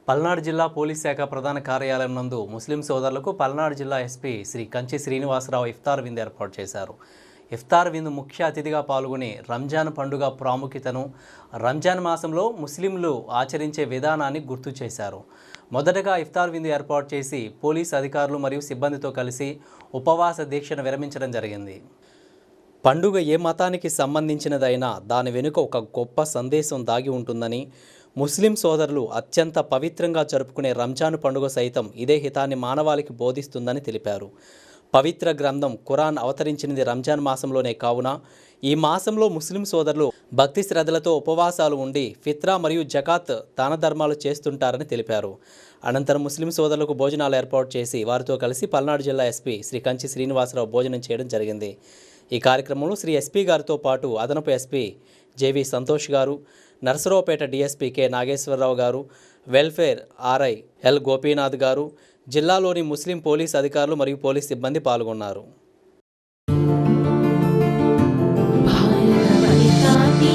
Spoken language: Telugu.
పల్నాడు జిల్లా పోలీస్ శాఖ ప్రధాన కార్యాలయం నందు ముస్లిం సోదరులకు పల్నాడు జిల్లా ఎస్పీ శ్రీ కంచి శ్రీనివాసరావు ఇఫ్తార్ విందు ఏర్పాటు చేశారు. ఇఫ్తార్ విందు ముఖ్య అతిథిగా పాల్గొని రంజాన్ పండుగ ప్రాముఖ్యతను, రంజాన్ మాసంలో ముస్లింలు ఆచరించే విధానాన్ని గుర్తు చేశారు. మొదటగా ఇఫ్తార్ విందు ఏర్పాటు చేసి పోలీస్ అధికారులు మరియు సిబ్బందితో కలిసి ఉపవాస దీక్షను విరమించడం జరిగింది. పండుగ ఏ మతానికి సంబంధించినదైనా దాని వెనుక ఒక గొప్ప సందేశం దాగి ఉంటుందని, ముస్లిం సోదరులు అత్యంత పవిత్రంగా జరుపుకునే రంజాన్ పండుగ సైతం ఇదే హితాన్ని మానవాళికి బోధిస్తుందని తెలిపారు. పవిత్ర గ్రంథం ఖురాన్ అవతరించినది రంజాన్ మాసంలోనే కావున ఈ మాసంలో ముస్లిం సోదరులు భక్తి శ్రద్ధలతో ఉపవాసాలు ఉండి ఫిత్రా మరియు జకాత్ దాన ధర్మాలు చేస్తుంటారని తెలిపారు. అనంతరం ముస్లిం సోదరులకు భోజనాలు ఏర్పాటు చేసి వారితో కలిసి పల్నాడు జిల్లా ఎస్పీ శ్రీ కంచి శ్రీనివాసరావు భోజనం చేయడం జరిగింది. ఈ కార్యక్రమంలో శ్రీ ఎస్పీ గారితో పాటు అదనపు ఎస్పీ జేవి సంతోష్ గారు, నర్సరావుపేట డీఎస్పీ కె నాగేశ్వరరావు గారు, వెల్ఫేర్ ఆర్ఐ ఎల్ గోపీనాథ్ గారు, జిల్లాలోని ముస్లిం పోలీస్ అధికారులు మరియు పోలీస్ సిబ్బంది పాల్గొన్నారు. भारत माता की